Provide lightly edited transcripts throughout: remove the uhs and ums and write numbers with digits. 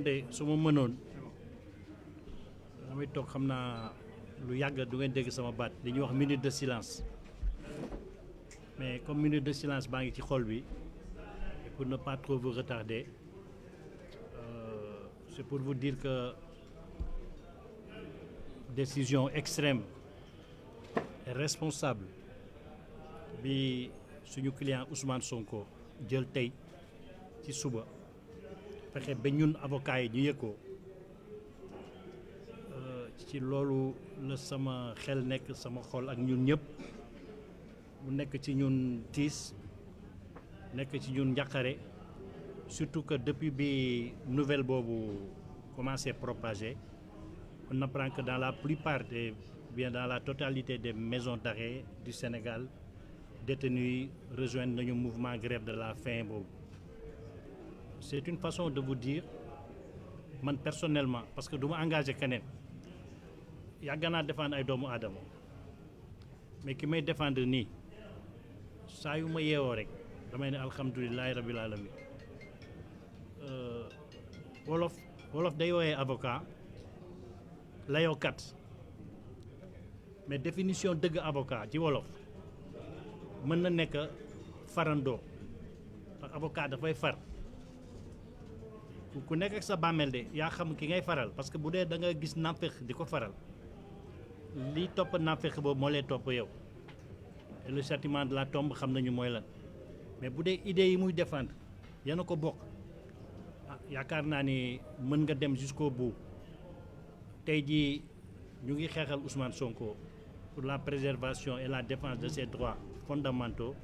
man de su ma mënoon damay toog xam naa lu yàgg du ngeen dégg sama baat li ñuy wax minute de silence mais comme minute de silence baa ngi ci xol bi et pour ne pas trop vous retarder c'est pour vous dire que décision extrême et responsable bi suñu client Ousmane Sonko jël tey ci suba fexe ba ñun avocat yi ñu yëg ko ci loolu la sama xel nekk sama xol ak ñun ñëpp mu nekk ci ñun tiis nekk ci ñun njàqare surtout que depuis bi nouvelle boobu commencé propager on apprend que dans la plupart des bien dans la totalité des maisons d'arrêt du Sénégal détenus yi rejoindre nañu mouvement grève de la faim boobu c'est une façon de vous dire man personnellement parce que du ma engagé keneen yàgg naa défendre ay doomu aadama mais ki may défendre nii saa yu ma yeewoo rek damay ne alhamdulilahi rabil alamin wolof day woowee avocat layookat mais définition dëgg avocat ci wolof mën na nekk farandoo ndax avocat dafay far ku nekk ak sa bàmmeel de yaa xam ki ngay faral parce que bu dee da nga gis naafeq di ko faral li topp naafeq boobu moo lay topp yow et le châtiment de la tombe xam nañu mooy lan mais bu dee idées yi muy défendre yana ko bokk yaakaar naa ni mën nga dem jusqu'au bout tey jii ñu ngi xeexal Ousmane Sonko pour la préservation et la défense de ses droits fondamentaux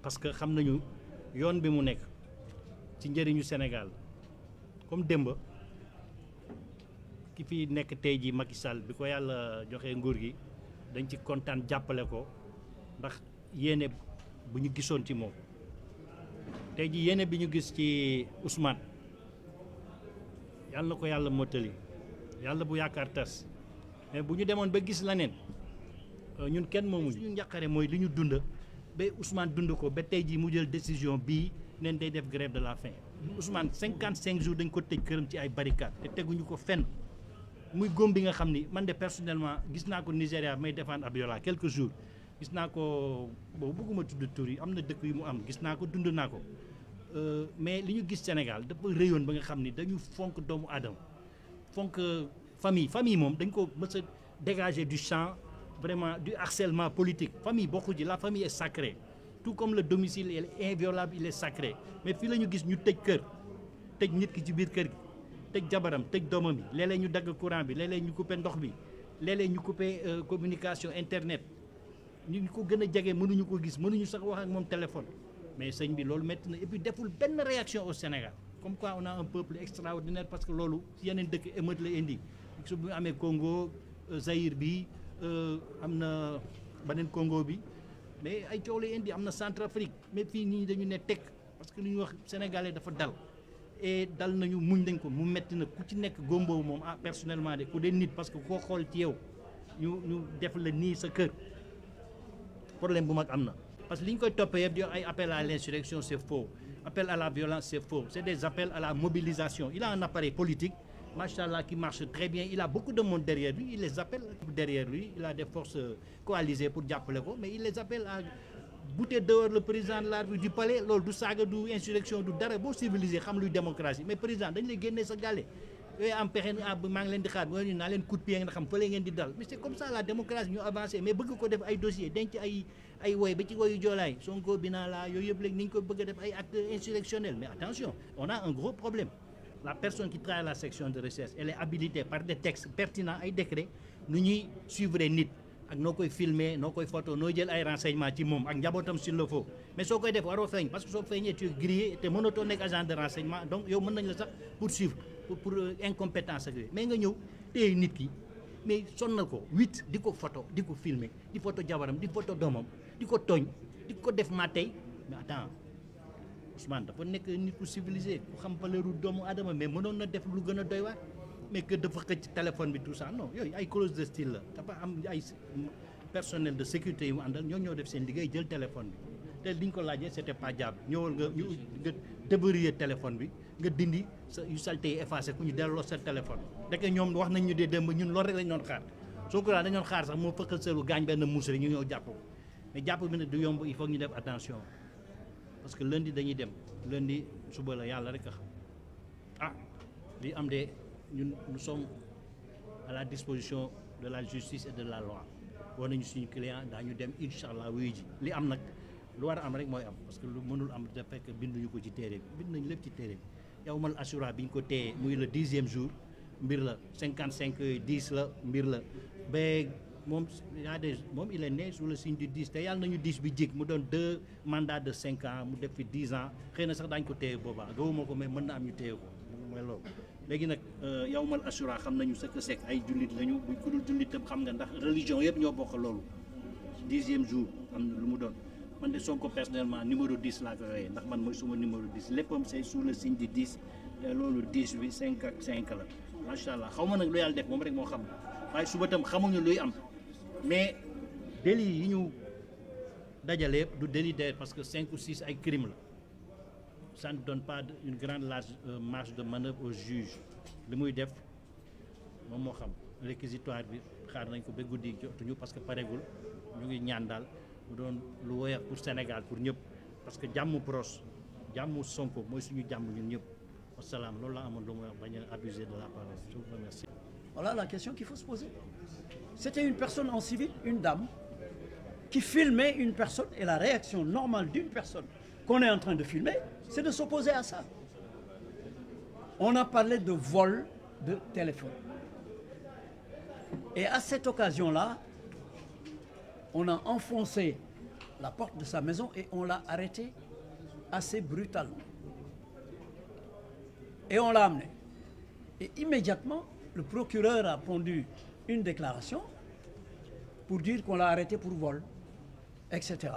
parce que xam nañu yoon bi mu nekk ci njëriñu Sénégal comme démb ki fi nekk tey jii Macky Sall bi ko yàlla joxe nguur gi dañ ci kontaan jàppale ko ndax yéene bu ñu gisoon ci moom tey jii yéene bi ñu gis ci Ousmane yàlla na ko yàlla mottali yàlla bu yaakaar tas mais bu ñu demoon ba gis la neen ñun kenn moomu suñu njàqare mooy li ñu dund ba Ousmane dund ko ba tey jii mu jël décision bii neen day def grève de la faim Ousmane 55 jours dañ ko tëj këram ci ay barricades te teguñu ko fenn muy góom bi nga xam ni man de personnellement gis naa ko Nigéria may défendre Abiola quelques jours gis naa ko boobu bëgguma tudd tur yi am na dëkk yu mu am gis naa ko dund naa ko mais li ñu gis Sénégal dafa rëyoon ba nga xam ni dañu fonk doomu aadama fonk famille moom dañ ko mës a dégager du champ vraiment du harcèlement politique famille bokku ci la famille est sacrée tout comme le domicile il est inviolable il est sacré mais fii la ñu gis ñu tëj kër tëj nit ki ci biir kër gi tëj jabaram tëj doomam bi léeg-léeg ñu dagg courant bi léeg-léeg ñu coupé ndox bi léeg-léeg ñu coupé communication internet ñu ko gën a jege mënuñu ko gis mënuñu sax wax ak moom téléphone mais sëñ bi loolu métti na et puis deful benn réaction au Sénégal comme quoi on a un peuple extraordinaire parce que loolu ci yeneen dëkk émeute la indi su bu amee Congo Zaïre bi am na beneen Congo bi mais ay coow lay indi am na Centrafrique mais fii nii dañu ne tekk parce que li ñuy wax sénégalais dafa dal et dal nañu muñ nañ ko mu metti na ku ci nekk góomboobu moom personnellement de ku dee nit parce que koo xool ci yow ñu def la nii sa kër problème bu mag am na parce que li ñu koy toppee yëpp di wax ay appel à l'insurrection c'est faux appel à la violence c'est faux c'est des appels à la mobilisation il a un appareil politique machallah qui marche très bien il a beaucoup de monde derrière lui il les appelle derrière lui il a des forces coalisées pour jàppale ko mais il les appelle à bouter dehors le président de la République du palais loolu du saaga du insurrection du dara boo civilisé xam luy démocratie mais président dañ lay génnee sa gàlle yooyu am pexe maa ngi leen di xaar boo naa leen coup de pied nga xam fële ngeen di dal mais c'est comme ça la démocratie ñu avancé mais bëgg ko def ay dossier denc ay woy ba ci woyu joolaay Sonko binaa la yooyu yëpp léegi ni ñu ko bëgg a def ay actes insurrectionnels mais attention on a un gros problème la personne qui travaille à la section de recherche elle est habilitée par des textes pertinents ay décrets nu ñuy suivre nit ak noo koy filmer noo koy photo noo jël ay renseignements ci moom ak njabootam s'il le faut mais soo koy def waroo feeñ parce que soo feeñee tu es grillé te mënatoo nekk agent de renseignement donc yow mën nañ la sax poursuivre pour incompétence ak yooyu mais nga ñëw téye nit ki mais sonnal ko 8 di ko photo di ko filmer di photo jabaram di photo doomam di ko tooñ di ko def ma tey mais attends Ousmane dafa nekk nit ku civilisé ku xam valeuru doomu aadama mais mënoon na def lu gën a doy waar mais que dafa xëcc téléphone bi tout ça non yooyu ay clause de style la dafa am ay personnel de sécurité yu mu àndal ñoo def seen liggéey jël téléphone bi te liñ ko laajee c'était pas jaab ñëwal nga débrouiller téléphone bi nga dindi sa yu salté yi effacé ku ñu delloo sa téléphone dëkk ñoom wax nañ ñu dee démb ñun loolu rek lañ doon xaar soo ko dañ doon xaar sax moo fëkkal seelu gaañ benn muus rek ñu ñëw jàpp ko mais jàpp bi nag du yomb il faut ñu def attention parce que lundi dañuy dem lundi suba la yàlla rek a xam ah li am de ñun nous sommes à la disposition de la justice et de la loi war nañu suñu client daañu dem incha allah wuyu ji li am nag lu war a am rek mooy am parce que lu mënul am da fekk binduñu ko ci téere bi bind nañu lépp ci téere bi yow mal assura bi ñu ko téye muy le 10e jour mbir la 55 yooyu 10 la mbir la ba moom moom il est né sous le signe du 10 te yàlla nañu 10 bi jik mu doon 2 mandats de 5 ans mu def fi 10 ans xëy na sax daañu ko téye boobaa gawuma ko mais mën na am ñu téye ko mooy loolu léegi nag yow mal assura xam nañu ce que c'est ay jullit lañu buñ ko dul jullit tam xam nga ndax religion yëpp ñoo bokk loolu 10e jour am na lu mu doon man de Sonko personnellement numéro 10 laa ko wooyee ndax man mooy suma numéro 10 léppam c'est sous le signe du 10 te loolu 10 bi 5 ak 5 la macha allah xaw ma nag lu yàlla def moom rek moo xam waaye suba tam xamuñu luy am mais délit yi ñu dajale yëpp du délit de parce que 5 ou 6 ay crime la ça ne donne pas une grande marge de manœuvre au juge li muy def moom moo xam réquisitoire bi xaar nañ ko ba guddi jotuñu parce que paregul ñu ngi ñaan daal mu doon lu woyof pour Sénégal pour ñëpp parce que jàmm Brosse jàmm Sonko mooy suñu jàmm ñun ñëpp wasalaam loolu la amoon lu muy wax bañ a abuser de la parole je vous remercie. Voilà la question qu'il faut se poser. C'était une personne en civil, une dame, qui filmait une personne et la réaction normale d'une personne qu'on est en train de filmer, c'est de s'opposer à ça. On a parlé de vol de téléphone. Et à cette occasion-là, on a enfoncé la porte de sa maison et on l'a arrêté assez brutalement. Et on l'a amené. Et immédiatement, le procureur a pondu une déclaration pour dire qu'on l'a arrêté pour vol, etc.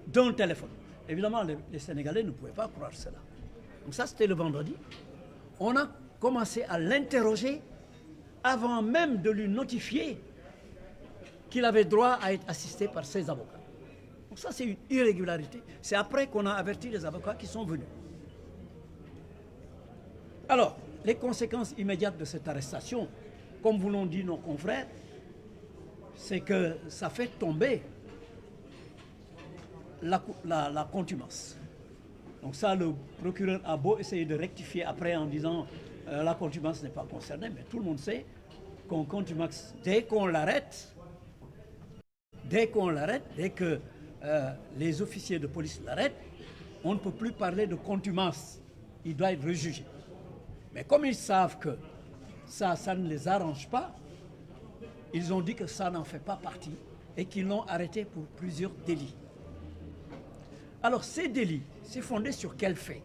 D'un téléphone. Évidemment, les Sénégalais ne pouvaient pas croire cela. Donc ça, c'était le vendredi. On a commencé à l'interroger avant même de lui notifier qu'il avait droit à être assisté par ses avocats. Donc ça, c'est une irrégularité. C'est après qu'on a averti les avocats qui sont venus. Alors, les conséquences immédiates de cette arrestation, comme vous l'ont dit nos confrères, c'est que ça fait tomber la contumace. Donc ça, le procureur a beau essayer de rectifier après en disant la contumace n'est pas concernée, mais tout le monde sait qu'on contumace dès qu'on l'arrête, dès que les officiers de police l'arrêtent, on ne peut plus parler de contumace. Il doit être rejugé. Mais comme ils savent que ça ne les arrange pas, ils ont dit que ça n'en fait pas partie et qu'ils l'ont arrêté pour plusieurs délits. Alors ces délits, c'est fondé sur quel fait?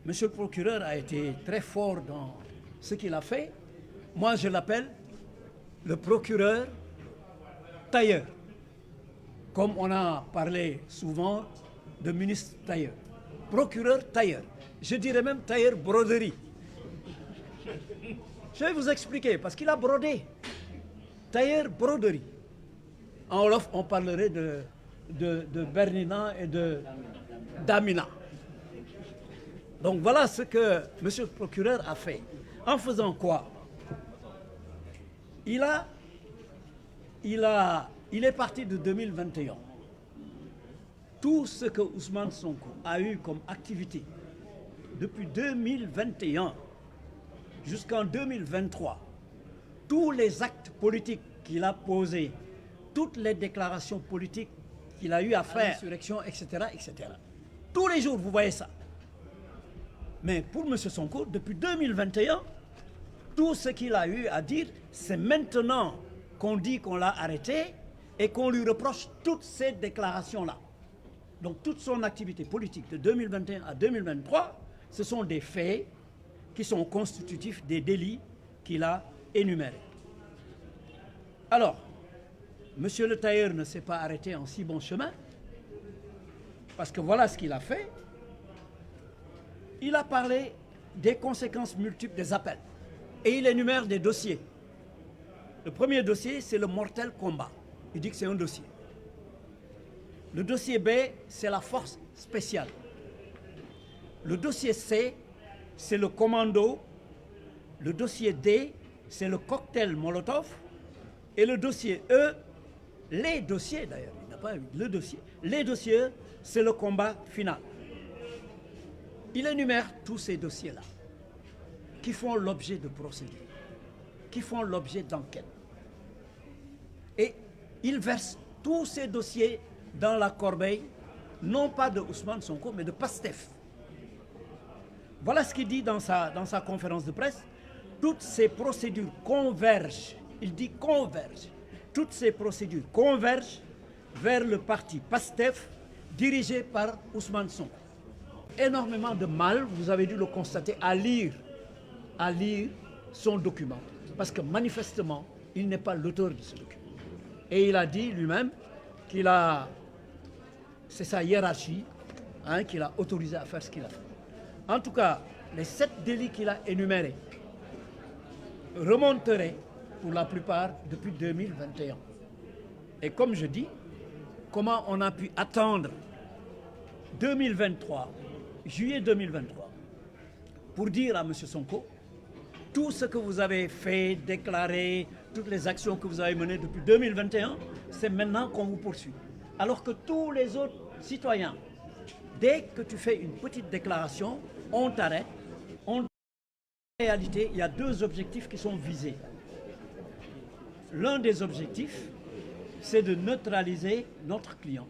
Monsieur le procureur a été très fort dans ce qu'il a fait. Moi, je l'appelle le procureur tailleur. Comme on a parlé souvent de ministre tailleur. Procureur tailleur. Je dirais même tailleur broderie. Je vais vous expliquer, parce qu'il a brodé. Tailleur broderie. En wolof, on parlerait de Bernina et de Damina. Donc voilà ce que monsieur le procureur a fait. En faisant quoi? Il est parti de 2021. Tout ce que Ousmane Sonko a eu comme activité depuis 2021 jusqu'en 2023, tous les actes politiques qu'il a posés, toutes les déclarations politiques qu'il a eu à faire, l'insurrection, etc., etc. Tous les jours, vous voyez ça. Mais pour M. Sonko, depuis 2021, tout ce qu'il a eu à dire, c'est maintenant qu'on dit qu'on l'a arrêté et qu'on lui reproche toutes ces déclarations-là. Donc toute son activité politique de 2021 à 2023, ce sont des faits qui sont constitutifs des délits qu'il a énumérés. Alors, monsieur le tailleur ne s'est pas arrêté en si bon chemin, parce que voilà ce qu'il a fait. Il a parlé des conséquences multiples des appels et il énumère des dossiers. Le premier dossier, c'est le mortel combat. il dit que c'est un dossier. Le dossier B, c'est la force spéciale. Le dossier C, c'est le commando. Le dossier D, c'est le cocktail Molotov. Et le dossier E, les dossiers d'ailleurs, il n'a pas eu le dossier. Les dossiers, c'est le combat final. Il énumère tous ces dossiers-là qui font l'objet de procédures, qui font l'objet d'enquêtes. Et il verse tous ces dossiers dans la corbeille, non pas de Ousmane Sonko, mais de PASTEF. Voilà ce qu'il dit dans sa conférence de presse. Toutes ces procédures convergent, il dit convergent, toutes ces procédures convergent vers le parti PASTEF dirigé par Ousmane Sonko. Énormément de mal, vous avez dû le constater, à lire son document. Parce que manifestement, il n'est pas l'auteur de ce document. Et il a dit lui-même c'est sa hiérarchie qui l'a autorisé à faire ce qu'il a fait. En tout cas, les 7 délits qu'il a énumérés remonteraient pour la plupart depuis 2021. Et comme je dis, comment on a pu attendre 2023, juillet 2023, pour dire à M. Sonko, tout ce que vous avez fait, déclaré, toutes les actions que vous avez menées depuis 2021, c'est maintenant qu'on vous poursuit. Alors que tous les autres citoyens, dès que tu fais une petite déclaration, on t'arrête. En réalité, il y a 2 objectifs qui sont visés. L'un des objectifs, c'est de neutraliser notre client.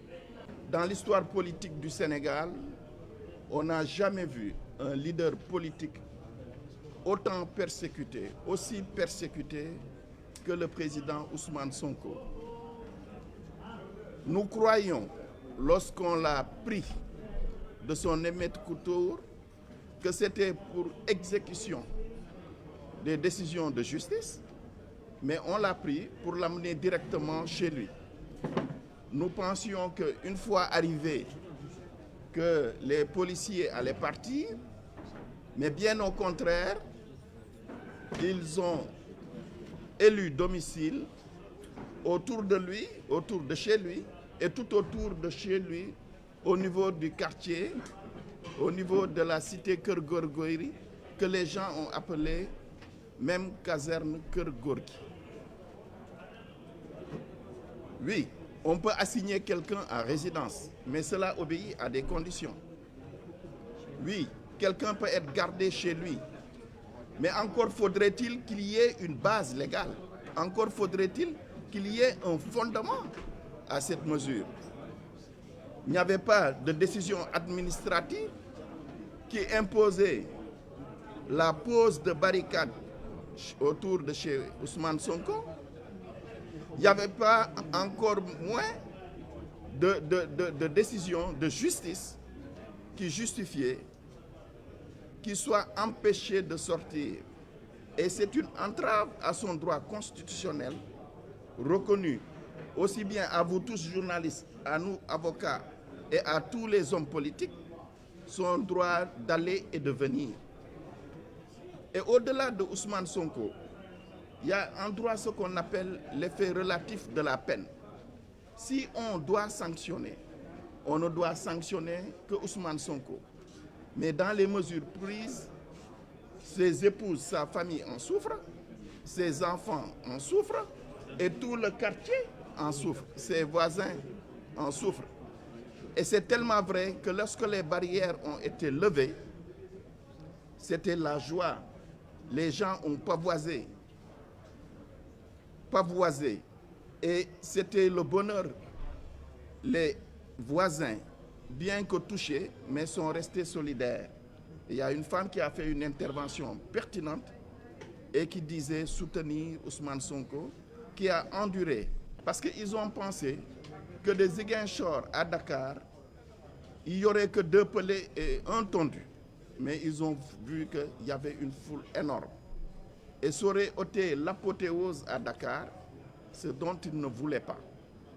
Dans l'histoire politique du Sénégal, on n'a jamais vu un leader politique autant persécuté, aussi persécuté que le président Ousmane Sonko. Nous croyons, lorsqu'on l'a pris de son émeute-couteau, que c'était pour exécution des décisions de justice, mais on l'a pris pour l'amener directement chez lui. Nous pensions qu'une fois arrivé, que les policiers allaient partir, mais bien au contraire, ils ont élu domicile autour de lui, autour de chez lui, et tout autour de chez lui, au niveau du quartier, au niveau de la cité Kër Gorgui, que les gens ont appelé même caserne Kër Gorgui. Oui, on peut assigner quelqu'un à résidence, mais cela obéit à des conditions. Oui, quelqu'un peut être gardé chez lui, mais encore faudrait-il qu'il y ait une base légale. Encore faudrait-il qu'il y ait un fondement à cette mesure. Il n'y avait pas de décision administrative qui imposait la pose de barricades autour de chez Ousmane Sonko. Il n'y avait pas encore moins de décision de justice qui justifiait qu'il soit empêché de sortir. Et c'est une entrave à son droit constitutionnel reconnu aussi bien à vous tous journalistes, à nous avocats et à tous les hommes politiques, son droit d'aller et de venir. Et au-delà de Ousmane Sonko, il y a en droit ce qu'on appelle l'effet relatif de la peine. Si on doit sanctionner, on ne doit sanctionner que Ousmane Sonko. Mais dans les mesures prises, ses épouses, sa famille en souffrent, ses enfants en souffrent, et tout le quartier en souffre, ses voisins en souffrent. Et c'est tellement vrai que lorsque les barrières ont été levées, c'était la joie. Les gens ont pavoisé. Et c'était le bonheur. Les voisins, bien que touchés, mais sont restés solidaires. Il y a une femme qui a fait une intervention pertinente et qui disait soutenir Ousmane Sonko, qui a enduré. Parce qu'ils ont pensé que de Ziguinchor à Dakar, il n'y aurait que 2 pelés et 1 tondu. Mais ils ont vu qu'il y avait une foule énorme. Et ça aurait ôté l'apothéose à Dakar, ce dont ils ne voulaient pas.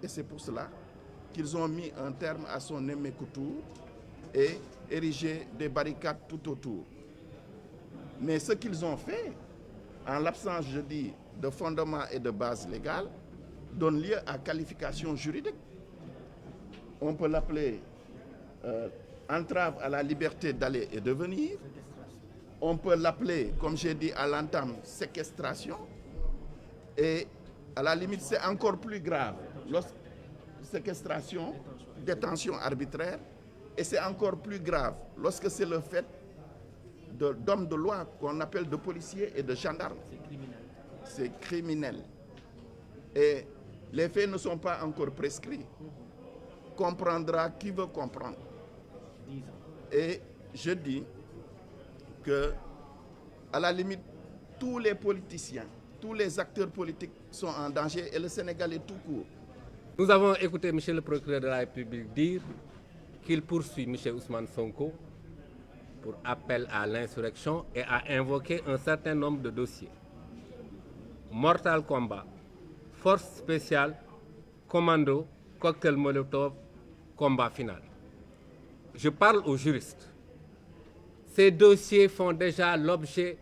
Et c'est pour cela qu'ils ont mis un terme à son émeute-couteau et érigé des barricades tout autour. Mais ce qu'ils ont fait, en l'absence, je dis, de fondement et de base légale, donne lieu à qualification juridique. On peut l'appeler entrave à la liberté d'aller et de venir. On peut l'appeler, comme j'ai dit à l'entame, séquestration. Et à la limite, c'est encore plus grave. Séquestration, détention arbitraire. Et c'est encore plus grave lorsque c'est le fait d'hommes de loi qu'on appelle de policiers et de gendarmes. C'est criminel. Et les faits ne sont pas encore prescrits. Comprendra qui veut comprendre. Et je dis que, à la limite, tous les politiciens, tous les acteurs politiques sont en danger et le Sénégal est tout court. Nous avons écouté M. le procureur de la République dire qu'il poursuit M. Ousmane Sonko pour appel à l'insurrection et a invoqué un certain nombre de dossiers. Mortal combat, force spéciale, commando, cocktail Molotov, combat final. Je parle aux juristes. Ces dossiers font déjà l'objet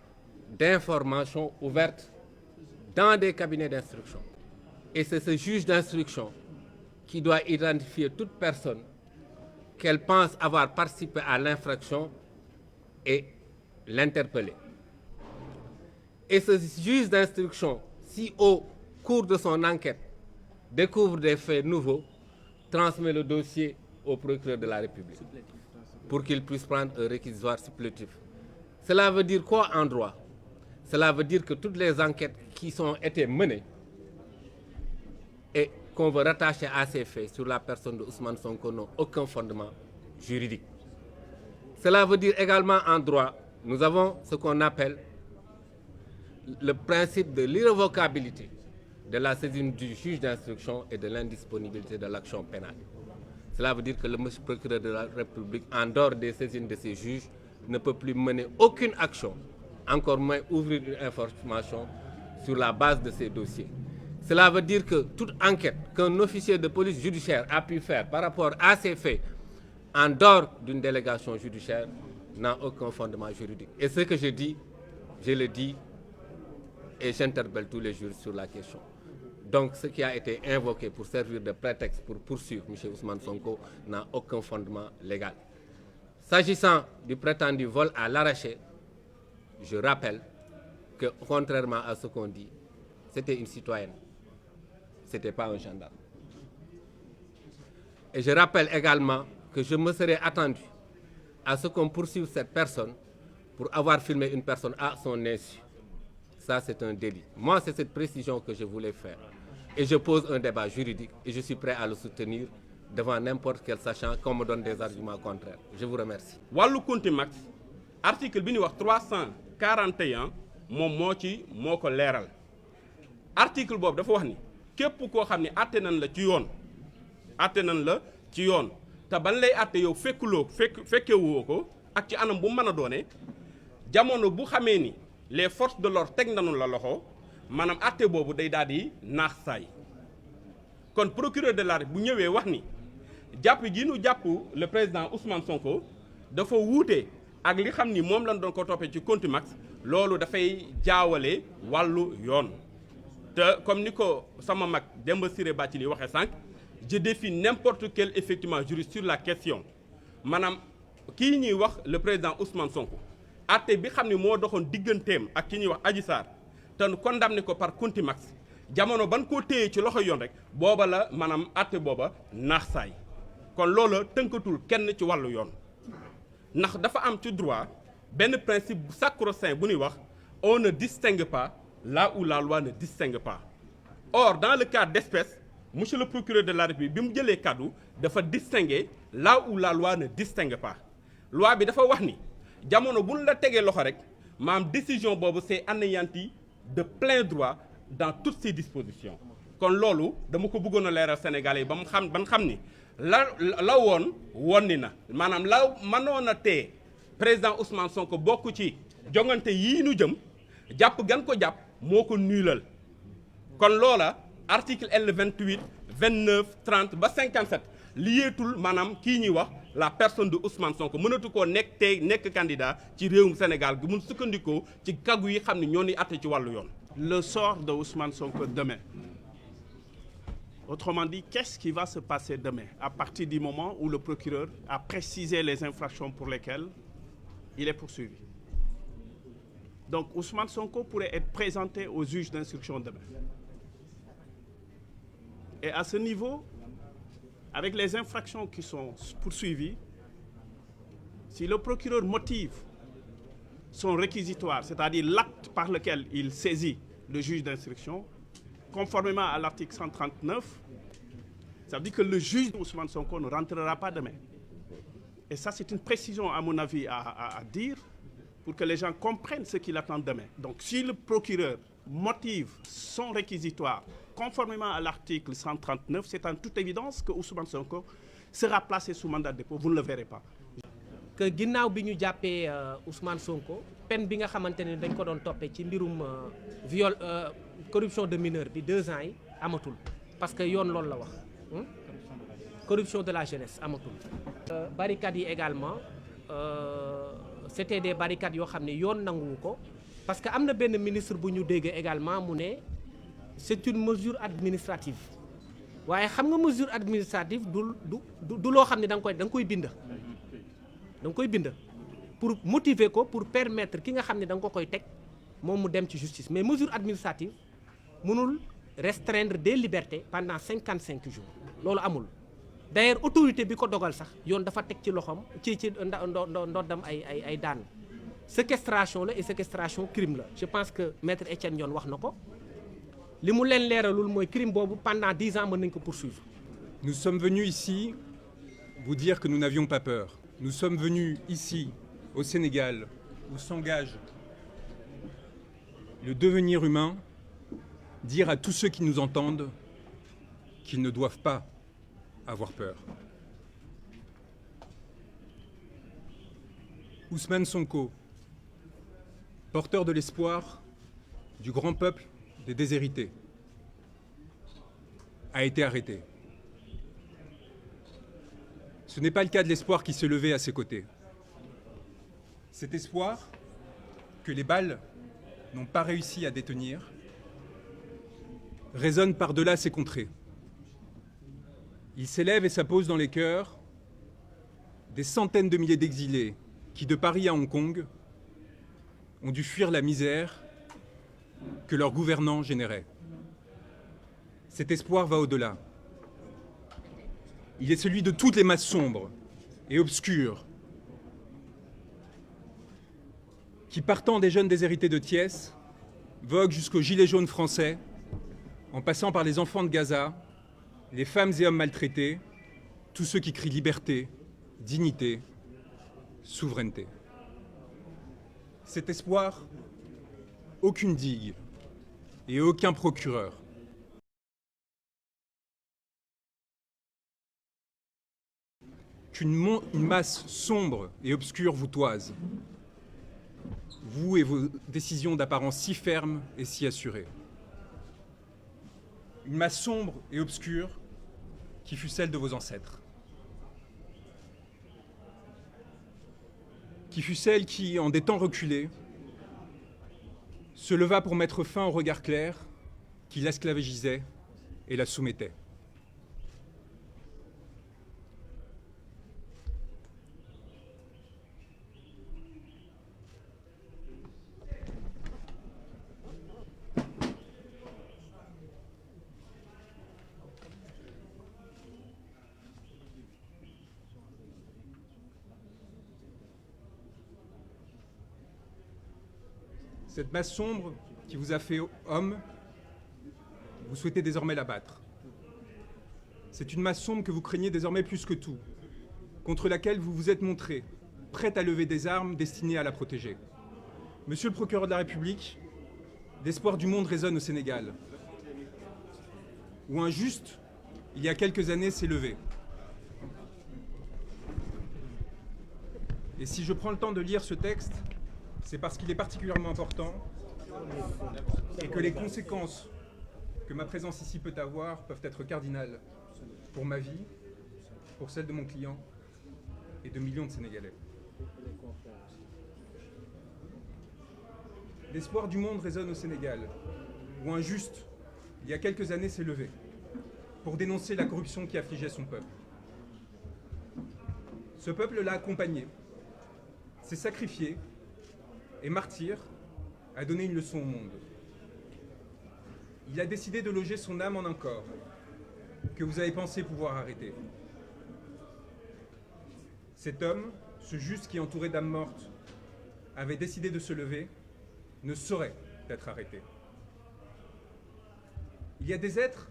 d'informations ouvertes dans des cabinets d'instruction. Et c'est ce juge d'instruction qui doit identifier toute personne qu'elle pense avoir participé à l'infraction et l'interpeller. Et ce juge d'instruction, si au cours de son enquête découvre des faits nouveaux, transmet le dossier au procureur de la République pour qu'il puisse prendre un réquisitoire supplétif. Cela veut dire quoi en droit? Cela veut dire que toutes les enquêtes qui ont été menées et qu'on veut rattacher à ces faits sur la personne de Ousmane Sonko n'ont aucun fondement juridique. Cela veut dire également en droit, nous avons ce qu'on appelle le principe de l'irrévocabilité de la saisine du juge d'instruction et de l'indisponibilité de l'action pénale. Cela veut dire que le procureur de la République, en dehors des saisines de ces juges, ne peut plus mener aucune action, encore moins ouvrir une information sur la base de ces dossiers. Cela veut dire que toute enquête qu'un officier de police judiciaire a pu faire par rapport à ces faits, en dehors d'une délégation judiciaire, n'a aucun fondement juridique. Et ce que je dis, je le dis et j'interpelle tous les juristes sur la question. Donc ce qui a été invoqué pour servir de prétexte pour poursuivre M. Ousmane Sonko n'a aucun fondement légal. S'agissant du prétendu vol à l'arraché, je rappelle que contrairement à ce qu'on dit, c'était une citoyenne, ce n'était pas un gendarme. Et je rappelle également que je me serais attendu à ce qu'on poursuive cette personne pour avoir filmé une personne à son insu. Ça, c'est un délit. Moi, c'est cette précision que je voulais faire. Et je pose un débat juridique et je suis prêt à le soutenir devant n'importe quel sachant qu'on me donne des arguments contraires. Je vous remercie. wàllu contumax article bi ñuy wax 341 moom moo ko leeral article boobu dafa wax ni képp koo xam ne àtte nañ la ci yoon te ban lay àtte yow fekkewoo ko ak ci anam bu mën a doone jamono bu xamee ni les forces de l'ordre teg nañu la loxo maanaam àtte boobu day daal di naax saay kon procureur de la République bu ñëwee wax ni jàpp gi nu jàpp le président Ousmane Sonko dafa wuute ak li xam ni moom lañ doon ko toppee ci contumax loolu dafay jaawale wàllu yoon te comme ni ko sama mag Demba Ciré Bathily waxee sànq je défie n'importe quel effectivement juriste sur la question maanaam kii ñuy wax le président Ousmane Sonko àtte bi xam ni moo doxoon digganteem ak ki ñuy wax Adji Sarr te condamné ko par contumax jamono ban koo téye ci loxo yoon rek booba la maanaam àtte booba naax saay kon loola tënkatul kenn ci wàllu yoon ndax dafa am ci droit benn principe sacro-saint bu ñuy wax on ne distingue pas là où la loi ne distingue pas. Or dans le cas d'espèce monsieur le procureur de la République bi mu jëlee kàddu dafa distinguer là où la loi ne distingue pas loi bi dafa wax ni jamono bu ñu la tegee loxo rek maanaam décision boobu c'est anéanti de plein droit dans toutes ses dispositions kon loolu dama ko bëggoon a leeral Sénégalais yi ba mu xam ban xam ni la woon ni na maanaam la mënoon a tee président Ousmane Sonko bokk ci jongante yii nu jëm jàpp gan ko jàpp moo ko nuulal kon loola article L 28 29 30 ba 57 liyeetul maanaam kii ñuy wax la personne de Ousmane Sonko mënatu koo nekk candidat ci réewum Sénégal gi mun sukkandikoo ci kàggu yi xam ne ñoo ni àtte ci wàllu yoon. Le sort de Ousmane Sonko demain Autrement dit, qu'est-ce qui va se passer demain à partir du moment où le procureur a précisé les infractions pour lesquelles il est poursuivi? Donc Ousmane Sonko pourrait être présenté au juge d'instruction demain. Et à ce niveau, avec les infractions qui sont poursuivies, si le procureur motive son réquisitoire, c'est-à-dire l'acte par lequel il saisit le juge d'instruction, conformément à l'article 139, ça veut dire que le juge Ousmane Sonko ne rentrera pas demain. Et ça, c'est une précision, à mon avis, à dire pour que les gens comprennent ce qu'il attend demain. Donc, si le procureur motive son réquisitoire conformément à l'article 139, c'est en toute évidence que Ousmane Sonko sera placé sous mandat de dépôt. Vous ne le verrez pas. que ginnaaw bi ñu jàppee Ousmane Sonko peine bi nga xamante ne dañ ko doon toppee ci mbirum viol corruption de mineur bi 2 ans yi amatul parce que yoon loolu la wax corruption de la jeunesse amatul. barricades yi également c'était des barricades yoo xam ne yoon nanguwu ko parce que am na benn ministre bu ñu dégg également mu ne c'est une mesure administrative waaye xam nga mesure administrative du loo xam ne da nga koy bind. da nga koy bind pour motiver ko pour permettre ki nga xam ne da nga ko koy teg moom mu dem ci justice mais mesure administrative mënul restreindre des libertés pendant 55 jours loolu amul d'ailleurs autorité bi ko dogal sax yoon dafa teg ci loxoom ci ndoddam ay daan séquestration la et séquestration crime la je pense que maître Etienne Ndione wax na ko li mu leen leeralul mooy crime boobu pendant 10 ans mën nañ ko poursuivre. Nous sommes venus ici vous dire que nous n'avions pas peur. Nous sommes venus ici, au Sénégal, où s'engage le devenir humain, dire à tous ceux qui nous entendent qu'ils ne doivent pas avoir peur. Ousmane Sonko, porteur de l'espoir du grand peuple des déshérités, a été arrêté. Ce n'est pas le cas de l'espoir qui se levait à ses côtés. Cet espoir que les balles n'ont pas réussi à détenir résonne par-delà ces contrées. Il s'élève et s'appose dans les cœurs des centaines de milliers d'exilés qui, de Paris à Hong Kong, ont dû fuir la misère que leurs gouvernants généraient. Cet espoir va au-delà. Il est celui de toutes les masses sombres et obscures qui, partant des jeunes déshérités de Thiès, voguent jusqu'aux gilets jaunes français, en passant par les enfants de Gaza, les femmes et hommes maltraités, tous ceux qui crient liberté, dignité, souveraineté. Cet espoir, aucune digue et aucun procureur qu'une masse sombre et obscure vous toise, vous et vos décisions d'apparence si fermes et si assurées. Une masse sombre et obscure qui fut celle de vos ancêtres. Qui fut celle qui, en des temps reculés, se leva pour mettre fin au regard clair qui l'esclavagisait et la soumettait. Cette masse sombre qui vous a fait homme, vous souhaitez désormais l'abattre. C'est une masse sombre que vous craignez désormais plus que tout, contre laquelle vous vous êtes montré, prête à lever des armes destinées à la protéger. Monsieur le procureur de la République, l'espoir du monde résonne au Sénégal, où un juste, il y a quelques années, s'est levé. Et si je prends le temps de lire ce texte, c'est parce qu'il est particulièrement important et que les conséquences que ma présence ici peut avoir peuvent être cardinales pour ma vie, pour celle de mon client et de millions de Sénégalais. L'espoir du monde résonne au Sénégal, où un juste, il y a quelques années, s'est levé pour dénoncer la corruption qui affligeait son peuple. Ce peuple l'a accompagné, s'est sacrifié et martyr a donné une leçon au monde. Il a décidé de loger son âme en un corps que vous avez pensé pouvoir arrêter. Cet homme, ce juste qui, entouré d'âmes mortes, avait décidé de se lever, ne saurait être arrêté. Il y a des êtres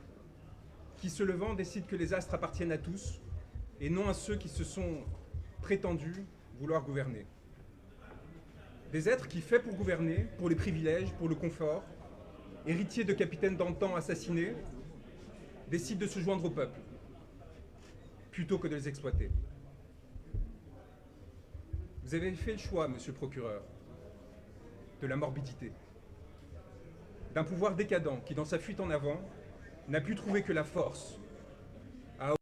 qui, se levant, décident que les astres appartiennent à tous et non à ceux qui se sont prétendus vouloir gouverner. Des êtres qui, faits pour gouverner, pour les privilèges, pour le confort, héritiers de capitaines d'antan assassinés, décident de se joindre au peuple, plutôt que de les exploiter. Vous avez fait le choix, monsieur le procureur, de la morbidité, d'un pouvoir décadent qui, dans sa fuite en avant, n'a pu trouver que la force à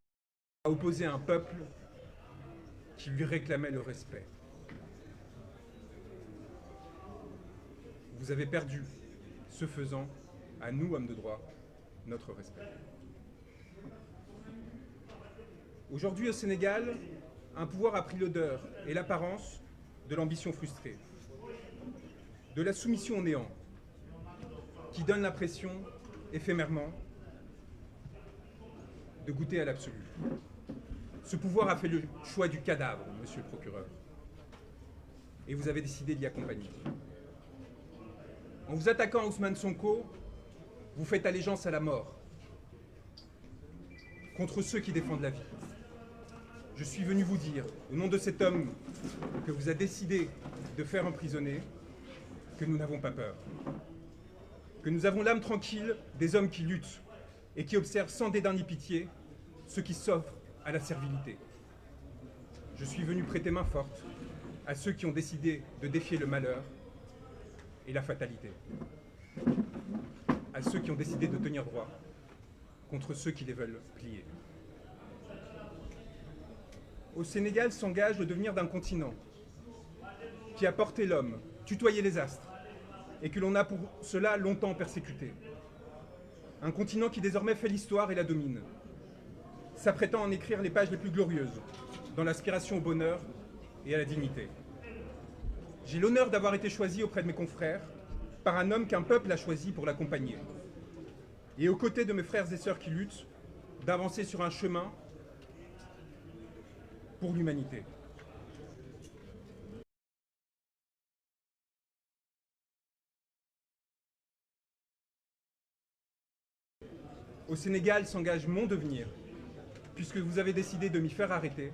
opposer un peuple qui lui réclamait le respect. Vous avez perdu, ce faisant, à nous, hommes de droit, notre respect. Aujourd'hui, au Sénégal, un pouvoir a pris l'odeur et l'apparence de l'ambition frustrée, de la soumission au néant, qui donne l'impression, éphémèrement, de goûter à l'absolu. Ce pouvoir a fait le choix du cadavre, monsieur le procureur, et vous avez décidé d'y accompagner. En vous attaquant à Ousmane Sonko, vous faites allégeance à la mort, contre ceux qui défendent la vie. Je suis venu vous dire, au nom de cet homme que vous a décidé de faire emprisonner, que nous n'avons pas peur. Que nous avons l'âme tranquille des hommes qui luttent et qui observent sans dédain ni pitié ceux qui s'offrent à la servilité. Je suis venu prêter main forte à ceux qui ont décidé de défier le malheur et la fatalité. À ceux qui ont décidé de tenir droit contre ceux qui les veulent plier. Au Sénégal s'engage le devenir d'un continent qui a porté l'homme, tutoyé les astres, et que l'on a pour cela longtemps persécuté. Un continent qui désormais fait l'histoire et la domine, s'apprêtant à en écrire les pages les plus glorieuses, dans l'aspiration au bonheur et à la dignité. J'ai l'honneur d'avoir été choisi auprès de mes confrères par un homme qu'un peuple a choisi pour l'accompagner. Et aux côtés de mes frères et sœurs qui luttent, d'avancer sur un chemin pour l'humanité. Au Sénégal s'engage mon devenir, puisque vous avez décidé de m'y faire arrêter,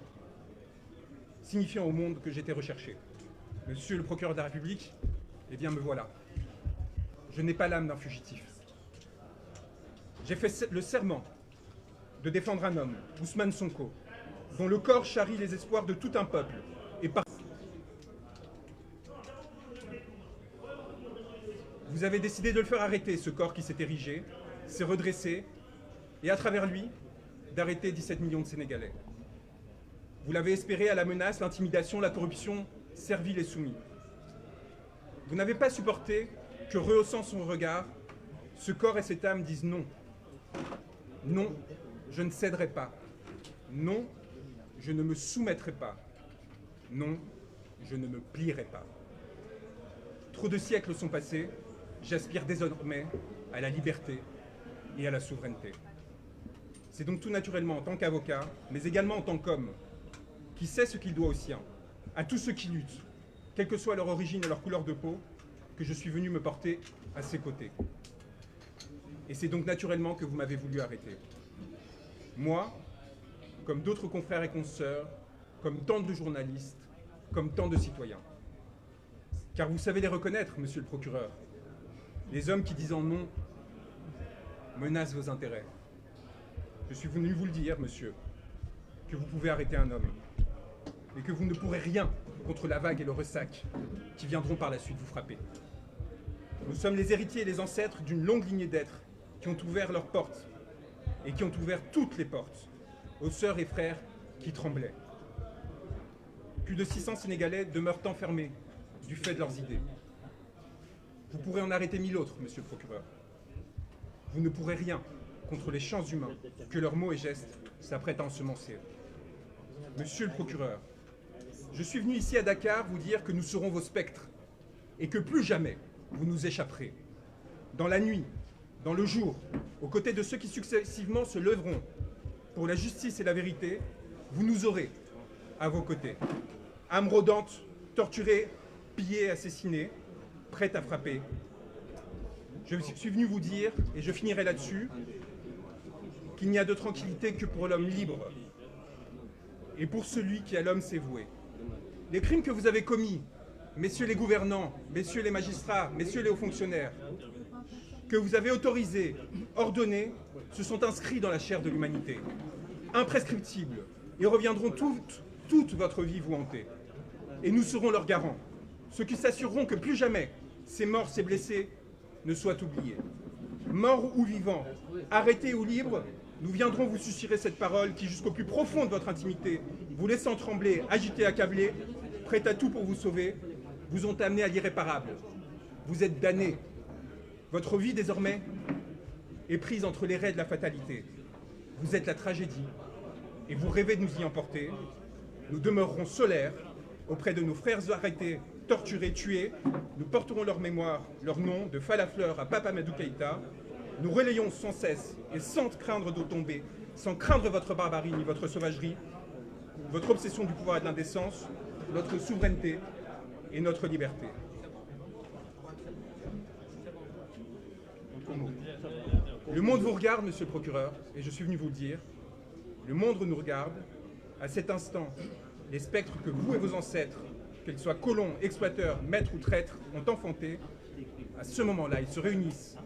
signifiant au monde que j'étais recherché. Monsieur le procureur de la République, eh bien me voilà. Je n'ai pas l'âme d'un fugitif. J'ai fait le serment de défendre un homme, Ousmane Sonko, dont le corps charrie les espoirs de tout un peuple, et par... Vous avez décidé de le faire arrêter, ce corps qui s'est érigé, s'est redressé, et à travers lui, d'arrêter 17 millions de Sénégalais. Vous l'avez espéré à la menace, l'intimidation, la corruption, servile et soumis. Vous n'avez pas supporté que, rehaussant son regard, ce corps et cette âme disent non. Non, je ne céderai pas. Non, je ne me soumettrai pas. Non, je ne me plierai pas. Trop de siècles sont passés, j'aspire désormais à la liberté et à la souveraineté. C'est donc tout naturellement en tant qu'avocat, mais également en tant qu'homme, qui sait ce qu'il doit aux siens, à tous ceux qui luttent, quelle que soit leur origine et leur couleur de peau, que je suis venu me porter à ses côtés. Et c'est donc naturellement que vous m'avez voulu arrêter. Moi, comme d'autres confrères et consoeurs, comme tant de journalistes, comme tant de citoyens. Car vous savez les reconnaître, monsieur le procureur. Les hommes qui, disant non, menacent vos intérêts. Je suis venu vous le dire, monsieur, que vous pouvez arrêter un homme, et que vous ne pourrez rien contre la vague et le ressac qui viendront par la suite vous frapper. Nous sommes les héritiers et les ancêtres d'une longue lignée d'êtres qui ont ouvert leurs portes, et qui ont ouvert toutes les portes, aux sœurs et frères qui tremblaient. Plus de 600 Sénégalais demeurent enfermés du fait de leurs idées. Vous pourrez en arrêter 1000 autres, monsieur le procureur. Vous ne pourrez rien contre les champs humains que leurs mots et gestes s'apprêtent à ensemencer. Monsieur le procureur, je suis venu ici à Dakar vous dire que nous serons vos spectres et que plus jamais vous nous échapperez. Dans la nuit, dans le jour, aux côtés de ceux qui successivement se lèveront pour la justice et la vérité, vous nous aurez à vos côtés. Âme rôdante, torturée, pillée, assassinée, prête à frapper. Je suis venu vous dire, et je finirai là-dessus, qu'il n'y a de tranquillité que pour l'homme libre et pour celui qui à l'homme s'est voué. Les crimes que vous avez commis, messieurs les gouvernants, messieurs les magistrats, messieurs les hauts fonctionnaires, que vous avez autorisés, ordonnés, se sont inscrits dans la chair de l'humanité, imprescriptibles, et reviendront toute votre vie vous hanter. Et nous serons leurs garants, ceux qui s'assureront que plus jamais ces morts, ces blessés ne soient oubliés. Morts ou vivants, arrêtés ou libres, nous viendrons vous susurrer cette parole qui, jusqu'au plus profond de votre intimité, vous laissant trembler, agité, accablé, prêt à tout pour vous sauver, vous ont amené à l'irréparable. Vous êtes damnés. Votre vie, désormais, est prise entre les raies de la fatalité. Vous êtes la tragédie, et vous rêvez de nous y emporter. Nous demeurerons solaires auprès de nos frères arrêtés, torturés, tués. Nous porterons leur mémoire, leur nom, de Falafleur à Papa Amadou Keïta. Nous relayons sans cesse et sans craindre de tomber, sans craindre votre barbarie ni votre sauvagerie, votre obsession du pouvoir et de l'indécence, notre souveraineté et notre liberté. Le monde vous regarde, monsieur le procureur, et je suis venu vous le dire. Le monde nous regarde. À cet instant, les spectres que vous et vos ancêtres, qu'ils soient colons, exploiteurs, maîtres ou traîtres, ont enfantés, à ce moment-là, ils se réunissent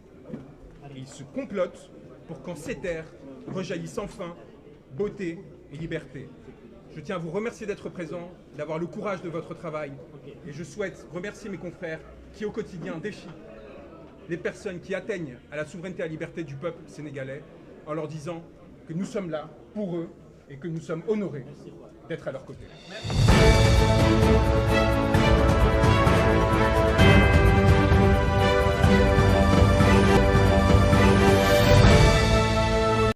et ils se complotent pour qu'en ces terres rejaillissent enfin beauté et liberté. Je tiens à vous remercier d'être présent, d'avoir le courage de votre travail, et je souhaite remercier mes confrères qui, au quotidien, défient les personnes qui atteignent à la souveraineté et à la liberté du peuple sénégalais, en leur disant que nous sommes là pour eux et que nous sommes honorés d'être à leur côté. Merci.